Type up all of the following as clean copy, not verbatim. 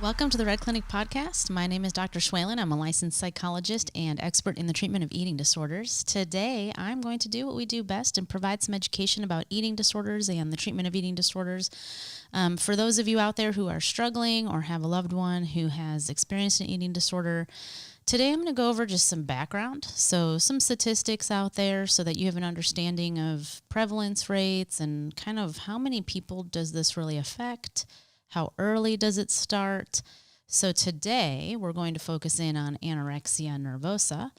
Welcome to the Red Clinic Podcast. My name is Dr. Schwalen. I'm a licensed psychologist and expert in the treatment of eating disorders. Today, I'm going to do what we do best and provide some education about eating disorders and the treatment of eating disorders. For those of you out there who are struggling or have a loved one who has experienced an eating disorder, today I'm going to go over just some background, so some statistics out there so that you have an understanding of prevalence rates and kind of how many people does this really affect. How early does it start? So today we're going to focus in on anorexia nervosa,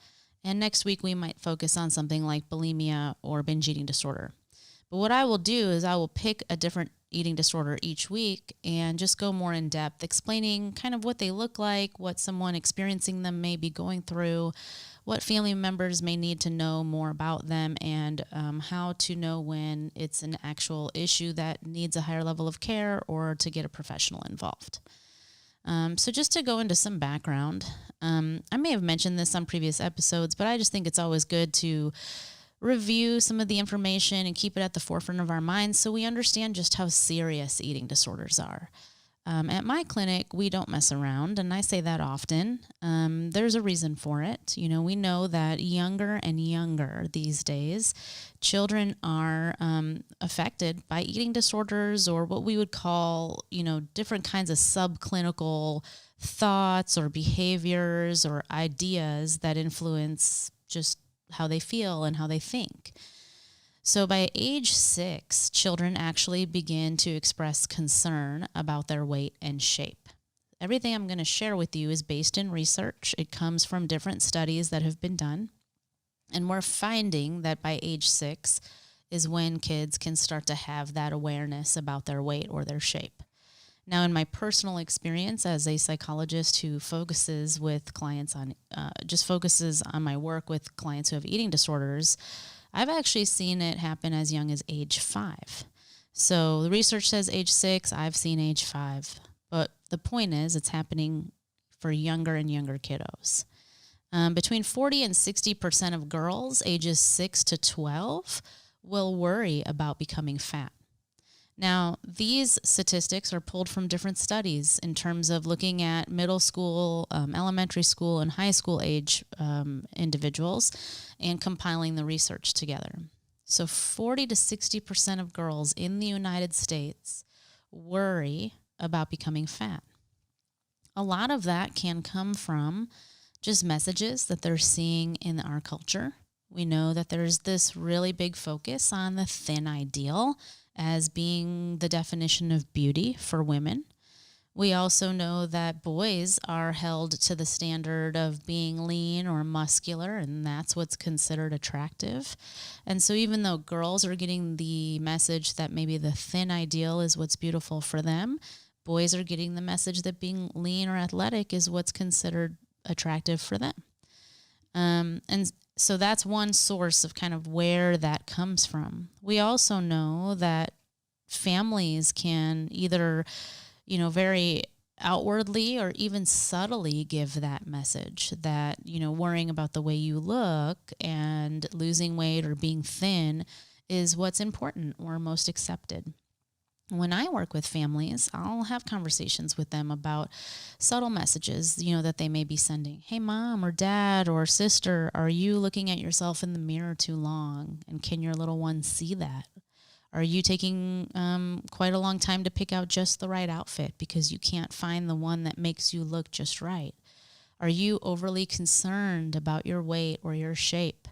and next week we might focus on something like bulimia or binge eating disorder. But what I will do is I will pick a different eating disorder each week and just go more in depth, explaining kind of what they look like, what someone experiencing them may be going through, what family members may need to know more about them, and how to know when it's an actual issue that needs a higher level of care or to get a professional involved. So just to go into some background, I may have mentioned this on previous episodes, but I just think it's always good to review some of the information and keep it at the forefront of our minds so we understand just how serious eating disorders are. At my clinic, we don't mess around, and I say that often. There's a reason for it. You know, we know that younger and younger these days, children are affected by eating disorders or what we would call, different kinds of subclinical thoughts or behaviors or ideas that influence just how they feel and how they think. So by age 6, children actually begin to express concern about their weight and shape. Everything I'm going to share with you is based in research. It comes from different studies that have been done. And we're finding that by age 6 is when kids can start to have that awareness about their weight or their shape. Now, in my personal experience as a psychologist who focuses with clients on, focuses on my work with clients who have eating disorders, I've actually seen it happen as young as age 5. So the research says age 6, I've seen age 5. But the point is it's happening for younger and younger kiddos. Between 40 and 60% of girls ages 6 to 12 will worry about becoming fat. Now, these statistics are pulled from different studies in terms of looking at middle school, elementary school, and high school age individuals and compiling the research together. So 40 to 60% of girls in the United States worry about becoming fat. A lot of that can come from just messages that they're seeing in our culture. We know that there's this really big focus on the thin ideal as being the definition of beauty for women. We also know that boys are held to the standard of being lean or muscular, and that's what's considered attractive. And so even though girls are getting the message that maybe the thin ideal is what's beautiful for them, boys are getting the message that being lean or athletic is what's considered attractive for them. And so that's one source of kind of where that comes from. We also know that families can either, very outwardly or even subtly give that message that, worrying about the way you look and losing weight or being thin is what's important or most accepted. When I work with families, I'll have conversations with them about subtle messages, that they may be sending. Hey, mom or dad or sister, are you looking at yourself in the mirror too long? And can your little one see that? Are you taking quite a long time to pick out just the right outfit because you can't find the one that makes you look just right? Are you overly concerned about your weight or your shape?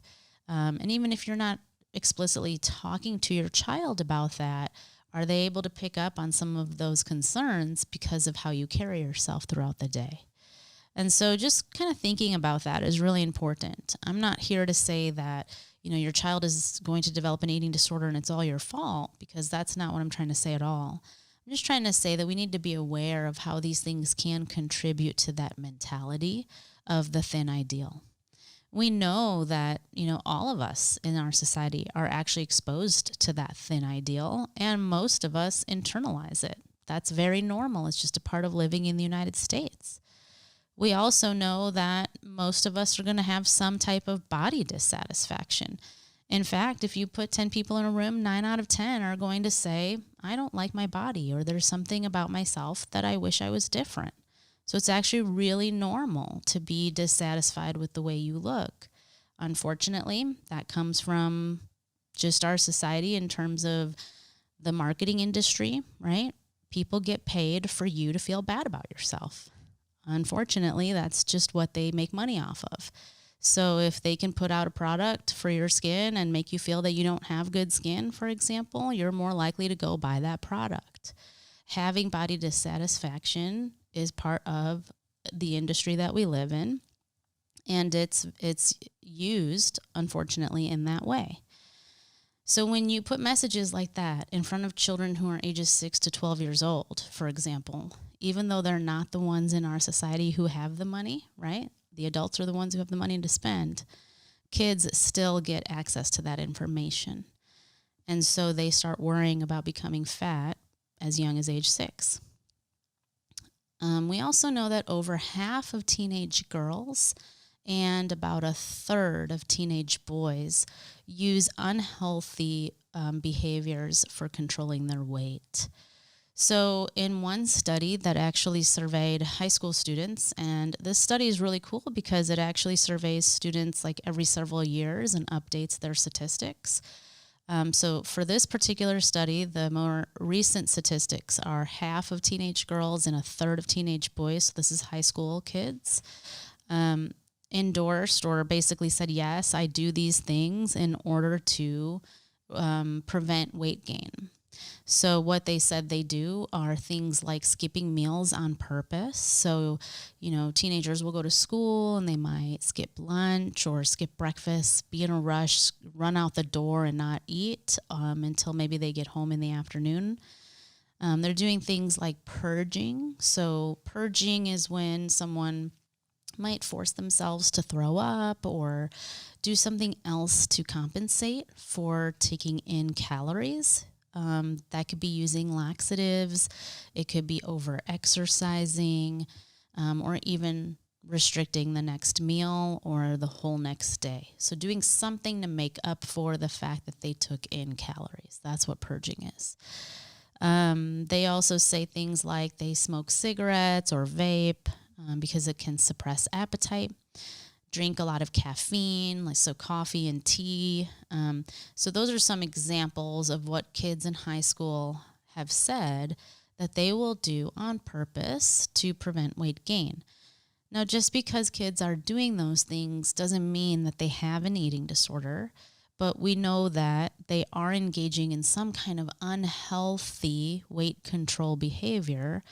And even if you're not explicitly talking to your child about that, are they able to pick up on some of those concerns because of how you carry yourself throughout the day? And so just kind of thinking about that is really important. I'm not here to say that, your child is going to develop an eating disorder and it's all your fault, because that's not what I'm trying to say at all. I'm just trying to say that we need to be aware of how these things can contribute to that mentality of the thin ideal. We know that, all of us in our society are actually exposed to that thin ideal, and most of us internalize it. That's very normal. It's just a part of living in the United States. We also know that most of us are going to have some type of body dissatisfaction. In fact, if you put 10 people in a room, 9 out of 10 are going to say, I don't like my body, or there's something about myself that I wish I was different. So it's actually really normal to be dissatisfied with the way you look. Unfortunately, that comes from just our society in terms of the marketing industry, right? People get paid for you to feel bad about yourself. Unfortunately, that's just what they make money off of. So if they can put out a product for your skin and make you feel that you don't have good skin, for example, you're more likely to go buy that product. Having body dissatisfaction is part of the industry that we live in, and it's used, unfortunately, in that way. So when you put messages like that in front of children who are ages 6 to 12 years old, for example, even though they're not the ones in our society who have the money, right? The adults are the ones who have the money to spend. Kids still get access to that information. And so they start worrying about becoming fat as young as age 6. We also know that over half of teenage girls and about a third of teenage boys use unhealthy behaviors for controlling their weight. So in one study that actually surveyed high school students, and this study is really cool because it actually surveys students like every several years and updates their statistics. So for this particular study, the more recent statistics are half of teenage girls and a third of teenage boys. So this is high school kids. Endorsed or basically said, yes, I do these things in order to prevent weight gain. So what they said they do are things like skipping meals on purpose. So, teenagers will go to school and they might skip lunch or skip breakfast, be in a rush, run out the door and not eat until maybe they get home in the afternoon. They're doing things like purging. So purging is when someone might force themselves to throw up or do something else to compensate for taking in calories. That could be using laxatives, it could be over-exercising, or even restricting the next meal or the whole next day. So doing something to make up for the fact that they took in calories. That's what purging is. They also say things like they smoke cigarettes or vape because it can suppress appetite. Drink a lot of caffeine, like so coffee and tea. So those are some examples of what kids in high school have said that they will do on purpose to prevent weight gain. Now, just because kids are doing those things doesn't mean that they have an eating disorder, but we know that they are engaging in some kind of unhealthy weight control behavior.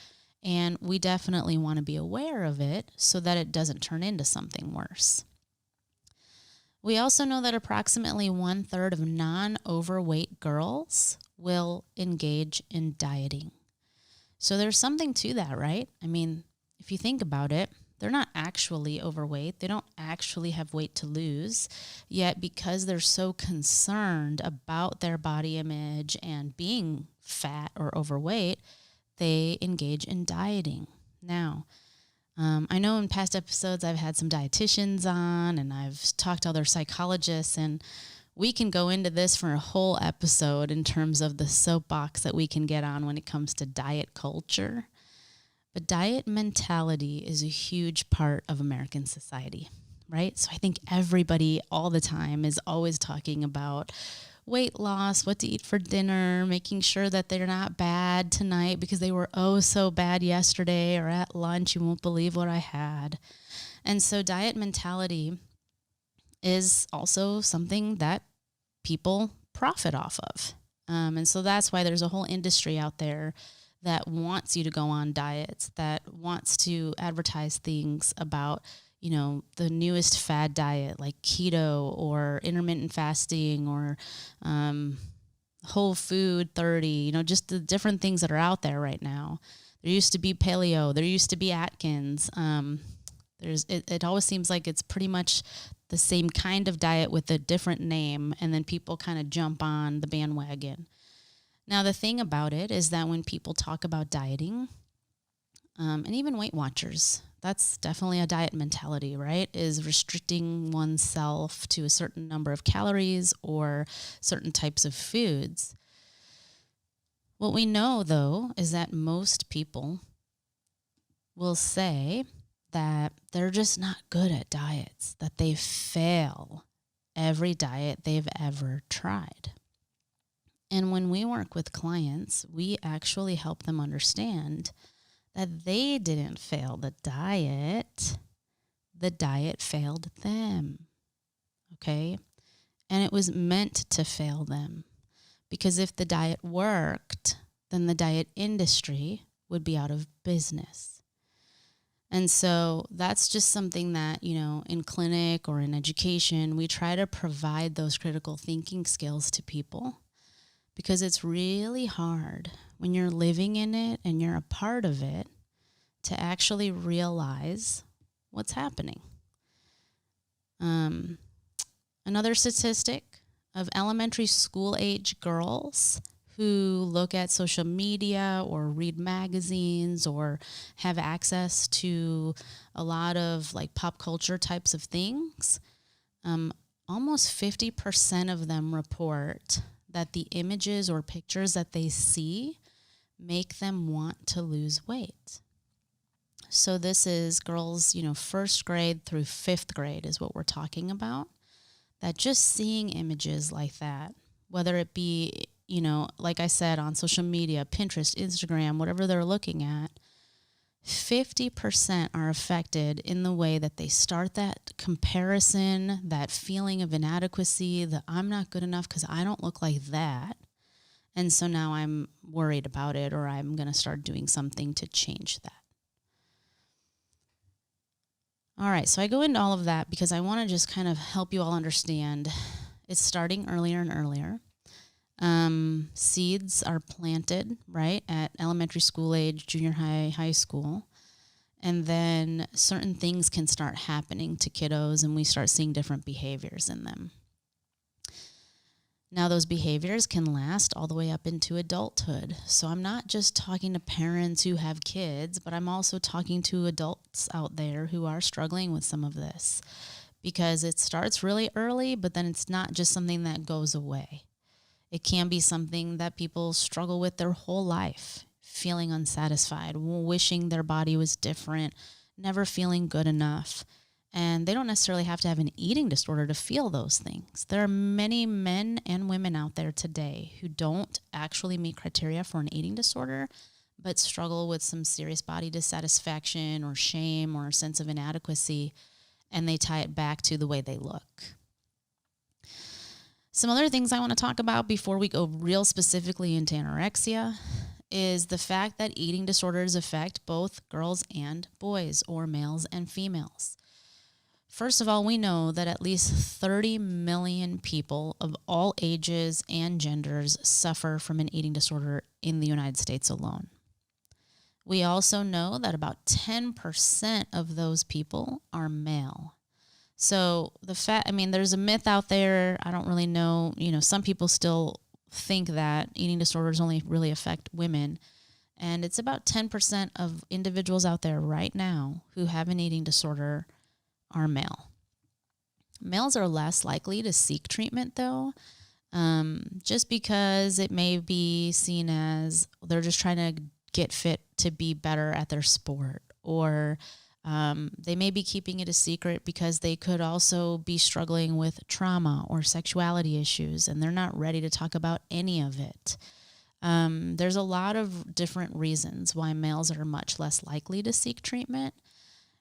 And we definitely want to be aware of it so that it doesn't turn into something worse. We also know that approximately 1/3 of non-overweight girls will engage in dieting. So there's something to that, right? I mean, if you think about it, they're not actually overweight. They don't actually have weight to lose. Yet because they're so concerned about their body image and being fat or overweight, they engage in dieting. Now, I know in past episodes I've had some dietitians on and I've talked to other psychologists, and we can go into this for a whole episode in terms of the soapbox that we can get on when it comes to diet culture. But diet mentality is a huge part of American society, right? So I think everybody all the time is always talking about weight loss, what to eat for dinner, making sure that they're not bad tonight because they were oh so bad yesterday, or at lunch, you won't believe what I had. And so diet mentality is also something that people profit off of. And so that's why there's a whole industry out there that wants you to go on diets, that wants to advertise things about the newest fad diet like keto or intermittent fasting or whole food 30, just the different things that are out there right now. There used to be paleo, there used to be Atkins. It always seems like it's pretty much the same kind of diet with a different name, and then people kind of jump on the bandwagon. Now, the thing about it is that when people talk about dieting, and even Weight Watchers, that's definitely a diet mentality, right? Is restricting oneself to a certain number of calories or certain types of foods. What we know, though, is that most people will say that they're just not good at diets, that they fail every diet they've ever tried. And when we work with clients, we actually help them understand that they didn't fail the diet failed them. Okay? And it was meant to fail them. Because if the diet worked, then the diet industry would be out of business. And so that's just something that, in clinic or in education, we try to provide those critical thinking skills to people, because it's really hard when you're living in it and you're a part of it to actually realize what's happening. Another statistic of elementary school age girls who look at social media or read magazines or have access to a lot of like pop culture types of things, almost 50% of them report that the images or pictures that they see make them want to lose weight. So this is girls, first grade through fifth grade is what we're talking about. That just seeing images like that, whether it be, like I said, on social media, Pinterest, Instagram, whatever they're looking at, 50% are affected in the way that they start that comparison, that feeling of inadequacy, that I'm not good enough because I don't look like that. And so now I'm worried about it, or I'm going to start doing something to change that. All right, so I go into all of that because I want to just kind of help you all understand it's starting earlier and earlier. Seeds are planted, right, at elementary school age, junior high, high school. And then certain things can start happening to kiddos, and we start seeing different behaviors in them. Now, those behaviors can last all the way up into adulthood. So I'm not just talking to parents who have kids, but I'm also talking to adults out there who are struggling with some of this, because it starts really early, but then it's not just something that goes away. It can be something that people struggle with their whole life, feeling unsatisfied, wishing their body was different, never feeling good enough. And they don't necessarily have to have an eating disorder to feel those things. There are many men and women out there today who don't actually meet criteria for an eating disorder, but struggle with some serious body dissatisfaction or shame or a sense of inadequacy, and they tie it back to the way they look. Some other things I want to talk about before we go real specifically into anorexia is the fact that eating disorders affect both girls and boys, or males and females. First of all, we know that at least 30 million people of all ages and genders suffer from an eating disorder in the United States alone. We also know that about 10% of those people are male. So there's a myth out there. I don't really know, some people still think that eating disorders only really affect women. And it's about 10% of individuals out there right now who have an eating disorder are male. Males are less likely to seek treatment, though, just because it may be seen as they're just trying to get fit to be better at their sport, or they may be keeping it a secret because they could also be struggling with trauma or sexuality issues, and they're not ready to talk about any of it. There's a lot of different reasons why males are much less likely to seek treatment.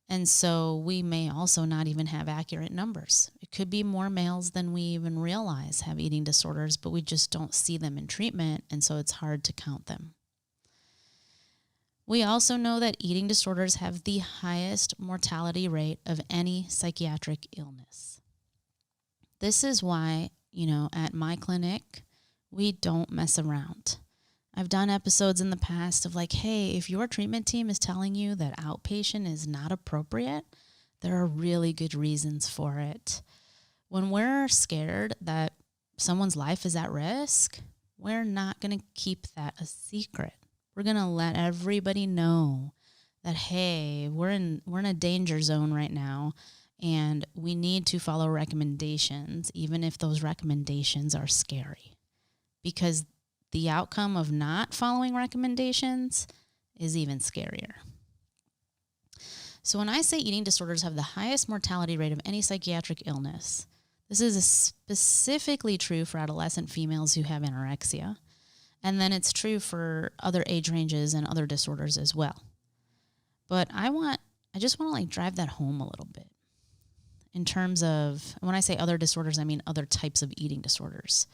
And so we may also not even have accurate numbers. It could be more males than we even realize have eating disorders, but we just don't see them in treatment, and so it's hard to count them. We also know that eating disorders have the highest mortality rate of any psychiatric illness. This is why, at my clinic, we don't mess around. I've done episodes in the past of like, hey, if your treatment team is telling you that outpatient is not appropriate, there are really good reasons for it. When we're scared that someone's life is at risk, we're not going to keep that a secret. We're going to let everybody know that, hey, we're in a danger zone right now, and we need to follow recommendations, even if those recommendations are scary. Because the outcome of not following recommendations is even scarier. So when I say eating disorders have the highest mortality rate of any psychiatric illness, this is specifically true for adolescent females who have anorexia. And then it's true for other age ranges and other disorders as well. But I just want to like drive that home a little bit in terms of, when I say other disorders, I mean other types of eating disorders.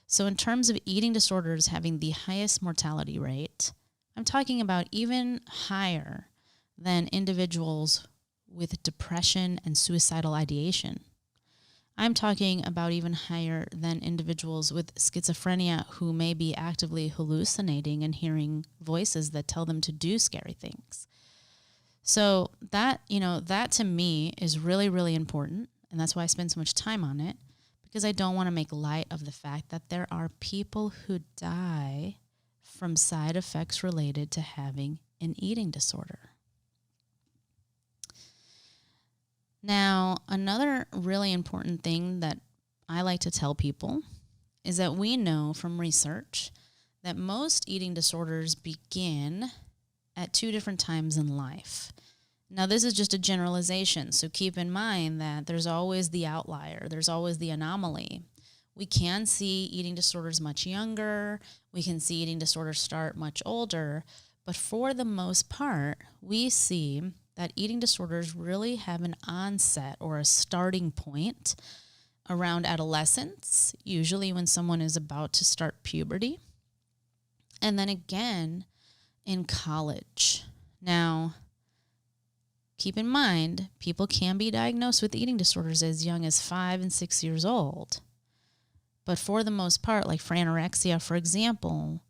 So in terms of eating disorders having the highest mortality rate, I'm talking about even higher than individuals with depression and suicidal ideation. I'm talking about even higher than individuals with schizophrenia who may be actively hallucinating and hearing voices that tell them to do scary things. So that to me is really, really important. And that's why I spend so much time on it, because I don't want to make light of the fact that there are people who die from side effects related to having an eating disorder. Now, another really important thing that I like to tell people is that we know from research that most eating disorders begin at two different times in life. Now, this is just a generalization, so keep in mind that there's always the outlier. There's always the anomaly. We can see eating disorders much younger. We can see eating disorders start much older. But for the most part, we see that eating disorders really have an onset or a starting point around adolescence, usually when someone is about to start puberty, and then again in college. Now, keep in mind, people can be diagnosed with eating disorders as young as 5 and 6 years old. But for the most part, like for anorexia, for example,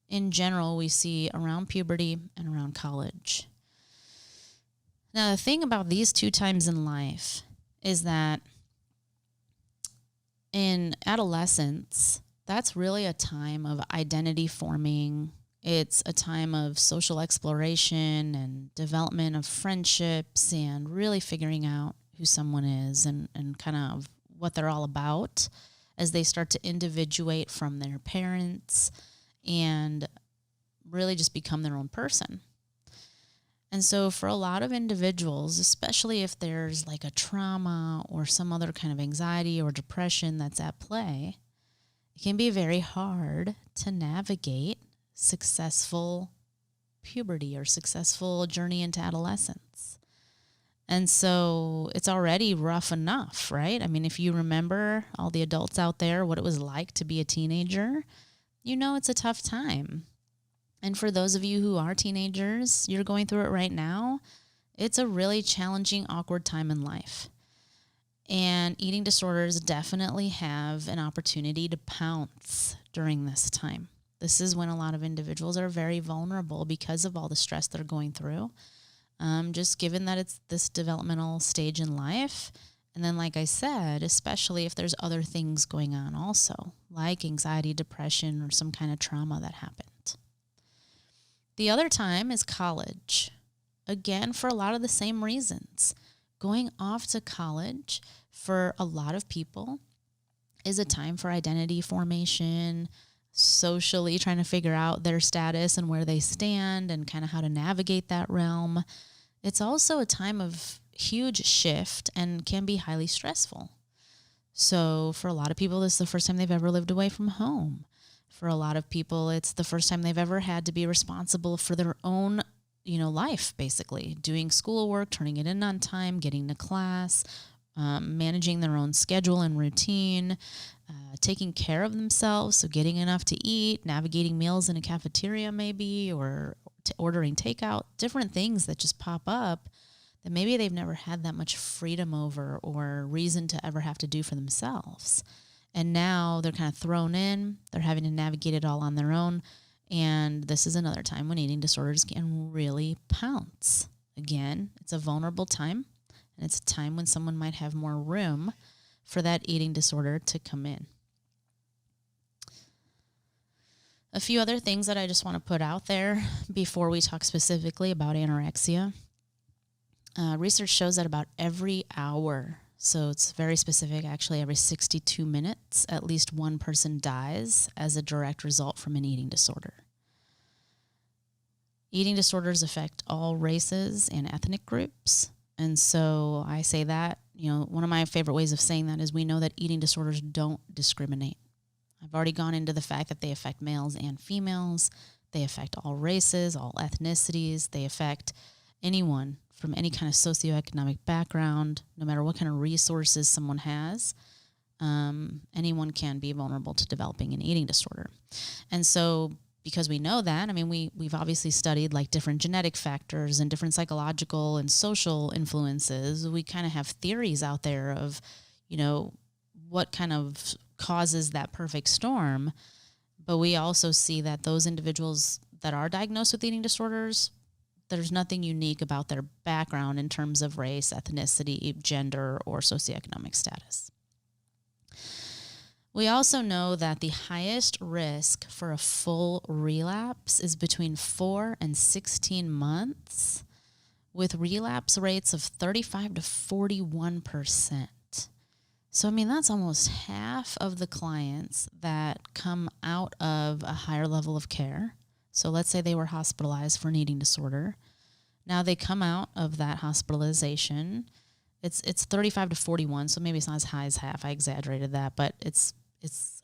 in general, we see around puberty and around college. Now, the thing about these two times in life is that in adolescence, that's really a time of identity forming. It's a time of social exploration and development of friendships and really figuring out who someone is and kind of what they're all about as they start to individuate from their parents and really just become their own person. And so for a lot of individuals, especially if there's like a trauma or some other kind of anxiety or depression that's at play, it can be very hard to navigate successful puberty or successful journey into adolescence. And so it's already rough enough, right? I mean, if you remember all the adults out there, what it was like to be a teenager, you know it's a tough time. And for those of you who are teenagers, you're going through it right now, it's a really challenging, awkward time in life. And eating disorders definitely have an opportunity to pounce during this time. This is when a lot of individuals are very vulnerable because of all the stress they're going through, just given that it's this developmental stage in life. And then, like I said, especially if there's other things going on also, like anxiety, depression, or some kind of trauma that happened. The other time is college. Again, for a lot of the same reasons. Going off to college for a lot of people is a time for identity formation, socially trying to figure out their status and where they stand and kind of how to navigate that realm. It's also a time of huge shift and can be highly stressful. So for a lot of people, this is the first time they've ever lived away from home. For a lot of people, it's the first time they've ever had to be responsible for their own, life, basically. Doing schoolwork, turning it in on time, getting to class, managing their own schedule and routine, taking care of themselves, so getting enough to eat, navigating meals in a cafeteria maybe, or ordering takeout, different things that just pop up that maybe they've never had that much freedom over or reason to ever have to do for themselves. And now they're kind of thrown in. They're having to navigate it all on their own. And this is another time when eating disorders can really pounce. Again, it's a vulnerable time. And it's a time when someone might have more room for that eating disorder to come in. A few other things that I just want to put out there before we talk specifically about anorexia. Research shows that about every hour, so it's very specific, actually every 62 minutes, at least one person dies as a direct result from an eating disorder. Eating disorders affect all races and ethnic groups. And so I say that, one of my favorite ways of saying that is we know that eating disorders don't discriminate. I've already gone into the fact that they affect males and females. They affect all races, all ethnicities. They affect anyone from any kind of socioeconomic background, no matter what kind of resources someone has. Anyone can be vulnerable to developing an eating disorder. And so because we know that, we've obviously studied like different genetic factors and different psychological and social influences. We kind of have theories out there of, what kind of causes that perfect storm. But we also see that those individuals that are diagnosed with eating disorders, there's nothing unique about their background in terms of race, ethnicity, gender, or socioeconomic status. We also know that the highest risk for a full relapse is between 4 and 16 months, with relapse rates of 35 to 41%. So, that's almost half of the clients that come out of a higher level of care. So let's say they were hospitalized for an eating disorder. Now they come out of that hospitalization. It's 35 to 41, so maybe it's not as high as half. I exaggerated that, but it's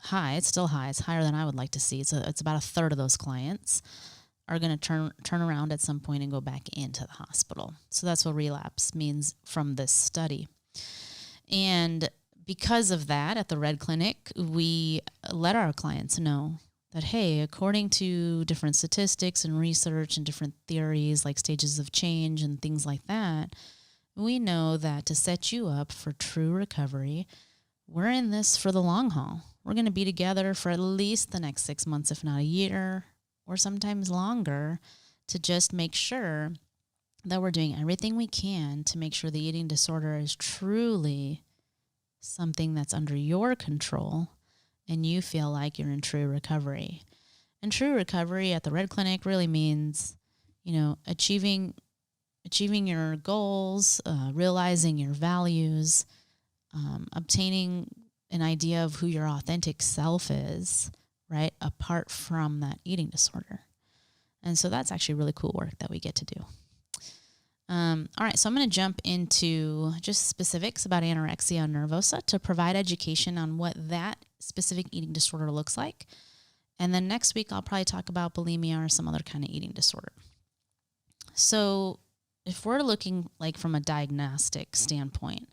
high. It's still high. It's higher than I would like to see. It's about a third of those clients are going to turn around at some point and go back into the hospital. So that's what relapse means from this study. And because of that, at the Red Clinic, we let our clients know that, hey, according to different statistics and research and different theories like stages of change and things like that, we know that to set you up for true recovery, we're in this for the long haul. We're going to be together for at least the next 6 months, if not a year, or sometimes longer, to just make sure that we're doing everything we can to make sure the eating disorder is truly something that's under your control and you feel like you're in true recovery. And true recovery at the Red Clinic really means, achieving your goals, realizing your values, obtaining an idea of who your authentic self is, right, apart from that eating disorder. And so that's actually really cool work that we get to do. All right, so I'm going to jump into just specifics about anorexia nervosa to provide education on what that specific eating disorder looks like. And then next week, I'll probably talk about bulimia or some other kind of eating disorder. So if we're looking like from a diagnostic standpoint,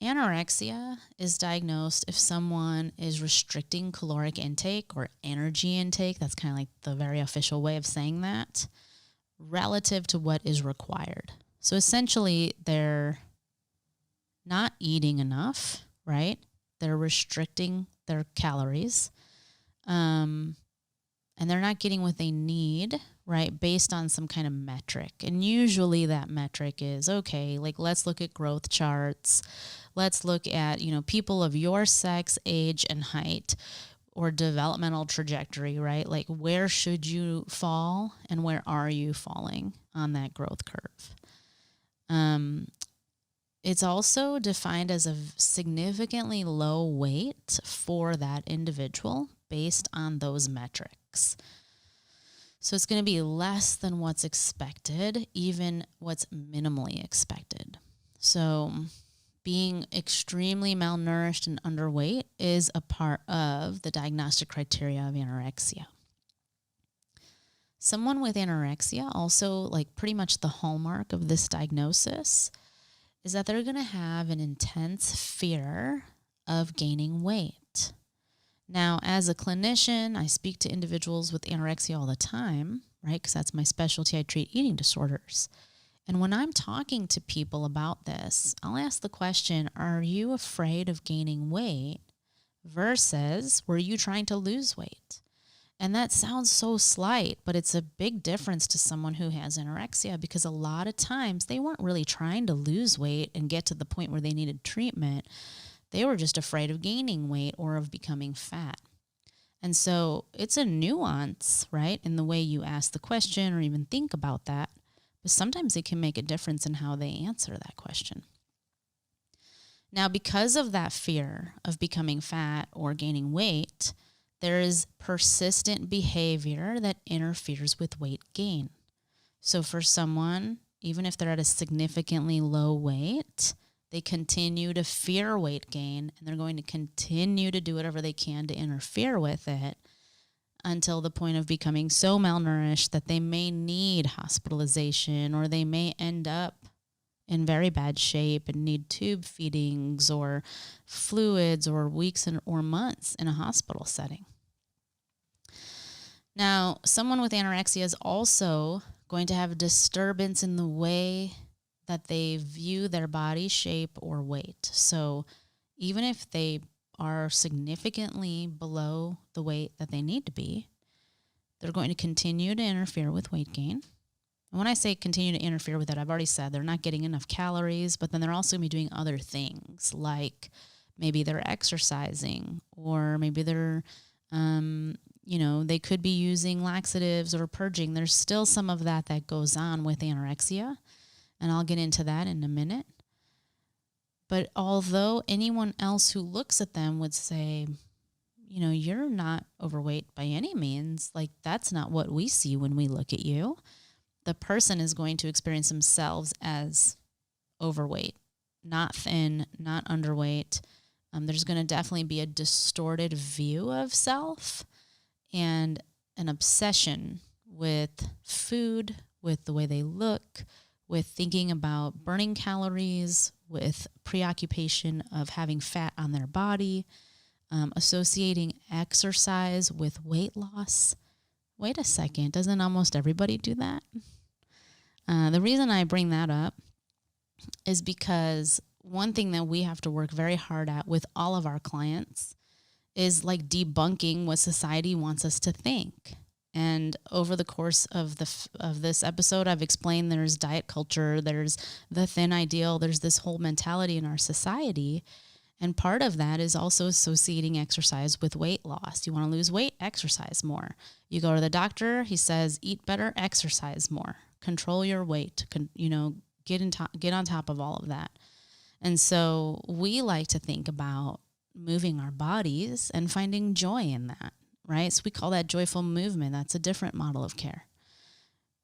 anorexia is diagnosed if someone is restricting caloric intake or energy intake. That's kind of like the very official way of saying that, relative to what is required. So essentially, they're not eating enough, right? They're restricting their calories, and they're not getting what they need, right, based on some kind of metric. And usually that metric is, okay, like let's look at growth charts. Let's look at, people of your sex, age, and height, or developmental trajectory, right? Like where should you fall and where are you falling on that growth curve? It's also defined as a significantly low weight for that individual based on those metrics. So it's going to be less than what's expected, even what's minimally expected. So being extremely malnourished and underweight is a part of the diagnostic criteria of anorexia. Someone with anorexia, also like pretty much the hallmark of this diagnosis, is that they're going to have an intense fear of gaining weight. Now, as a clinician, I speak to individuals with anorexia all the time, right? Because that's my specialty. I treat eating disorders. And when I'm talking to people about this, I'll ask the question, are you afraid of gaining weight versus were you trying to lose weight? And that sounds so slight, but it's a big difference to someone who has anorexia, because a lot of times they weren't really trying to lose weight and get to the point where they needed treatment. They were just afraid of gaining weight or of becoming fat. And so it's a nuance, right, in the way you ask the question or even think about that. But sometimes it can make a difference in how they answer that question. Now, because of that fear of becoming fat or gaining weight, there is persistent behavior that interferes with weight gain. So for someone, even if they're at a significantly low weight, they continue to fear weight gain, and they're going to continue to do whatever they can to interfere with it until the point of becoming so malnourished that they may need hospitalization, or they may end up in very bad shape and need tube feedings or fluids or weeks or months in a hospital setting. Now, someone with anorexia is also going to have a disturbance in the way that they view their body shape or weight. So even if they are significantly below the weight that they need to be, they're going to continue to interfere with weight gain. And when I say continue to interfere with it, I've already said they're not getting enough calories, but then they're also going to be doing other things, like maybe they're exercising, or maybe they're, they could be using laxatives or purging. There's still some of that goes on with anorexia, and I'll get into that in a minute. But although anyone else who looks at them would say, you're not overweight by any means, like that's not what we see when we look at you, the person is going to experience themselves as overweight, not thin, not underweight. There's going to definitely be a distorted view of self and an obsession with food, with the way they look, with thinking about burning calories, with preoccupation of having fat on their body, associating exercise with weight loss. Wait a second, doesn't almost everybody do that? The reason I bring that up is because one thing that we have to work very hard at with all of our clients is like debunking what society wants us to think. And over the course of this episode, I've explained there's diet culture, there's the thin ideal, there's this whole mentality in our society. And part of that is also associating exercise with weight loss. You want to lose weight, exercise more. You go to the doctor, he says, eat better, exercise more, control your weight, get on top of all of that. And so we like to think about moving our bodies and finding joy in that, right? So we call that joyful movement. That's a different model of care.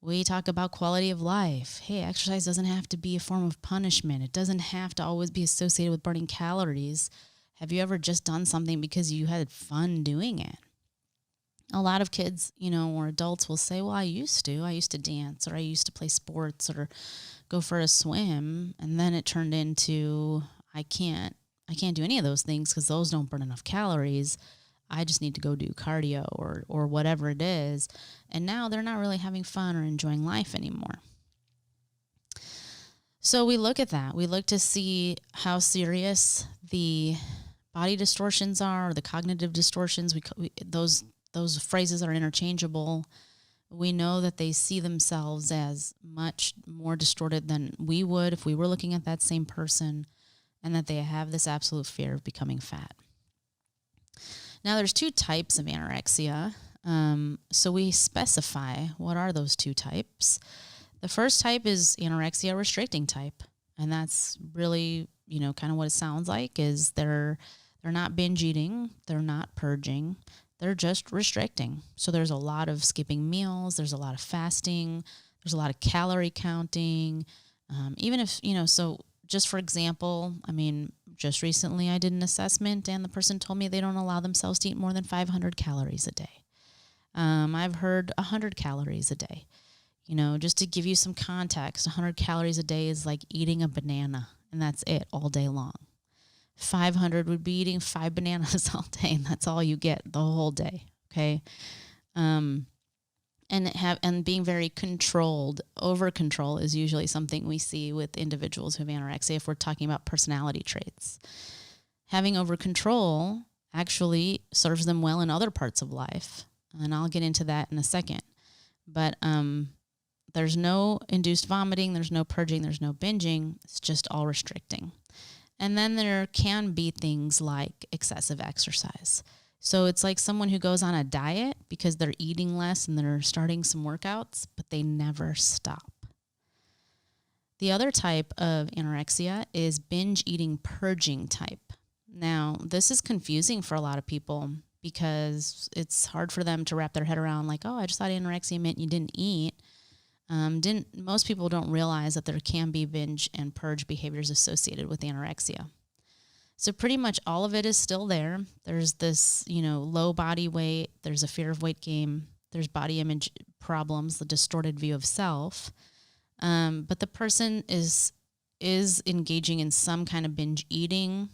We talk about quality of life. Hey, exercise doesn't have to be a form of punishment. It doesn't have to always be associated with burning calories. Have you ever just done something because you had fun doing it? A lot of kids, or adults will say, well, I used to dance, or I used to play sports, or go for a swim. And then it turned into, I can't do any of those things because those don't burn enough calories. I just need to go do cardio or whatever it is. And now they're not really having fun or enjoying life anymore. So we look at that. We look to see how serious the body distortions are, or the cognitive distortions. Those phrases are interchangeable. We know that they see themselves as much more distorted than we would if we were looking at that same person, and that they have this absolute fear of becoming fat. Now, there's two types of anorexia. So we specify what are those two types. The first type is anorexia restricting type. And that's really, kind of what it sounds like is they're not binge eating. They're not purging. They're just restricting. So there's a lot of skipping meals. There's a lot of fasting. There's a lot of calorie counting. Even if, so just for example, just recently I did an assessment and the person told me they don't allow themselves to eat more than 500 calories a day. I've heard 100 calories a day. Just to give you some context, 100 calories a day is like eating a banana, and that's it all day long. 500 would be eating 5 bananas all day, and that's all you get the whole day, okay? And being very controlled. Over control is usually something we see with individuals who have anorexia if we're talking about personality traits. Having over control actually serves them well in other parts of life, and I'll get into that in a second. But there's no induced vomiting, there's no purging, there's no binging. It's just all restricting. And then there can be things like excessive exercise. So it's like someone who goes on a diet because they're eating less and they're starting some workouts, but they never stop. The other type of anorexia is binge eating purging type. Now, this is confusing for a lot of people because it's hard for them to wrap their head around like, oh, I just thought anorexia meant you didn't eat. Most people don't realize that there can be binge and purge behaviors associated with anorexia. So pretty much all of it is still there. There's this, low body weight. There's a fear of weight gain. There's body image problems, the distorted view of self. But the person is engaging in some kind of binge eating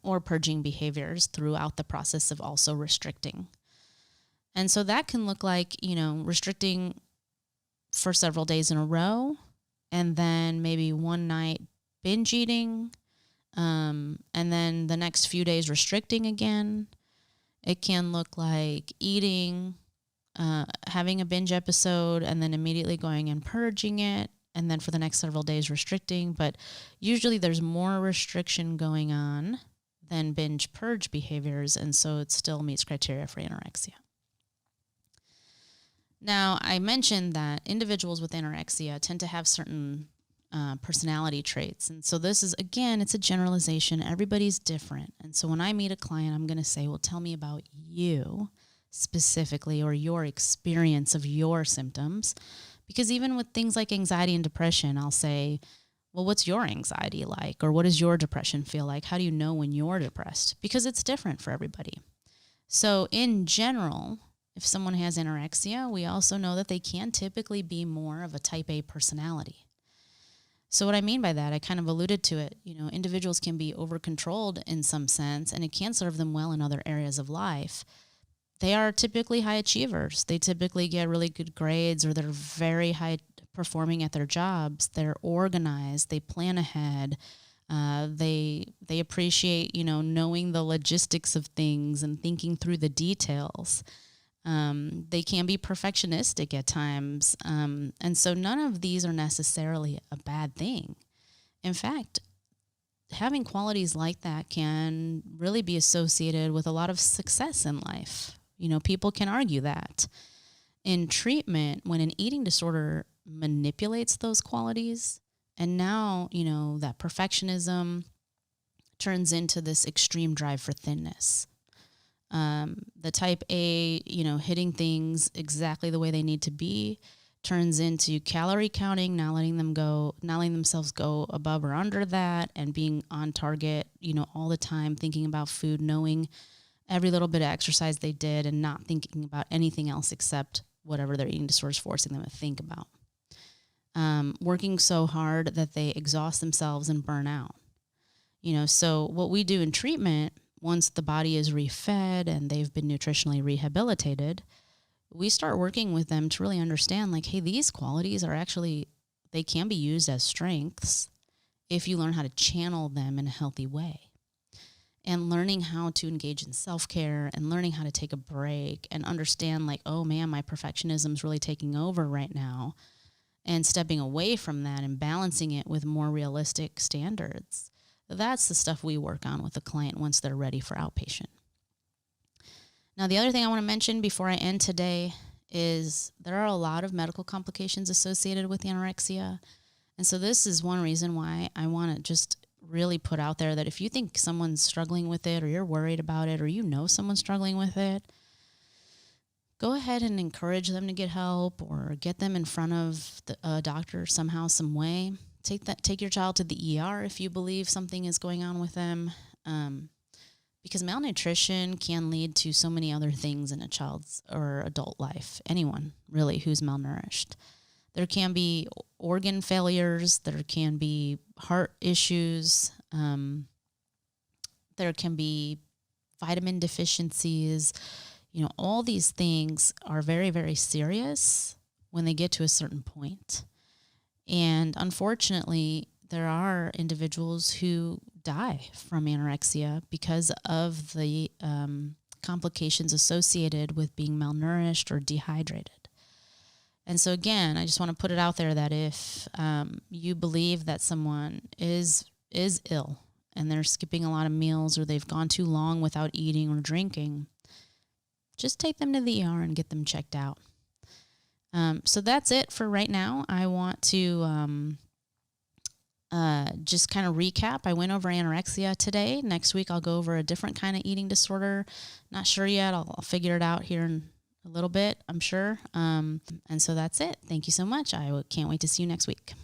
or purging behaviors throughout the process of also restricting. And so that can look like, restricting for several days in a row, and then maybe one night binge eating, and then the next few days restricting again. It can look like eating, having a binge episode, and then immediately going and purging it, and then for the next several days restricting. But usually there's more restriction going on than binge purge behaviors, and so it still meets criteria for anorexia. Now, I mentioned that individuals with anorexia tend to have certain personality traits. And so this is, again, it's a generalization. Everybody's different. And so when I meet a client, I'm going to say, well, tell me about you specifically, or your experience of your symptoms. Because even with things like anxiety and depression, I'll say, well, what's your anxiety like? Or what does your depression feel like? How do you know when you're depressed? Because it's different for everybody. So in general, if someone has anorexia, we also know that they can typically be more of a type A personality. So what I mean by that, I kind of alluded to it. Individuals can be over-controlled in some sense, and it can serve them well in other areas of life. They are typically high achievers. They typically get really good grades, or they're very high performing at their jobs. They're organized. They plan ahead. They appreciate, knowing the logistics of things and thinking through the details. They can be perfectionistic at times. And so none of these are necessarily a bad thing. In fact, having qualities like that can really be associated with a lot of success in life. People can argue that. In treatment, when an eating disorder manipulates those qualities, and now, that perfectionism turns into this extreme drive for thinness. The type A, hitting things exactly the way they need to be, turns into calorie counting, not letting themselves go above or under that, and being on target, all the time, thinking about food, knowing every little bit of exercise they did, and not thinking about anything else except whatever their eating disorder is forcing them to think about. Working so hard that they exhaust themselves and burn out. So what we do in treatment, once the body is refed and they've been nutritionally rehabilitated, we start working with them to really understand, hey, these qualities are actually, they can be used as strengths if you learn how to channel them in a healthy way. And learning how to engage in self-care, and learning how to take a break and understand, oh man, my perfectionism is really taking over right now, and stepping away from that and balancing it with more realistic standards. That's the stuff we work on with the client once they're ready for outpatient. Now, the other thing I want to mention before I end today is there are a lot of medical complications associated with anorexia. And so this is one reason why I want to just really put out there that if you think someone's struggling with it, or you're worried about it, or someone's struggling with it, go ahead and encourage them to get help, or get them in front of a doctor somehow, some way. Take your child to the ER if you believe something is going on with them, because malnutrition can lead to so many other things in a child's or adult life, anyone really who's malnourished. There can be organ failures, there can be heart issues, there can be vitamin deficiencies. All these things are very, very serious when they get to a certain point. And unfortunately, there are individuals who die from anorexia because of the complications associated with being malnourished or dehydrated. And so again, I just want to put it out there that if you believe that someone is ill and they're skipping a lot of meals, or they've gone too long without eating or drinking, just take them to the ER and get them checked out. So that's it for right now. I want to just kind of recap. I went over anorexia today. Next week I'll go over a different kind of eating disorder. Not sure yet. I'll figure it out here a little bit, I'm sure. And so that's it. Thank you so much. I can't wait to see you next week.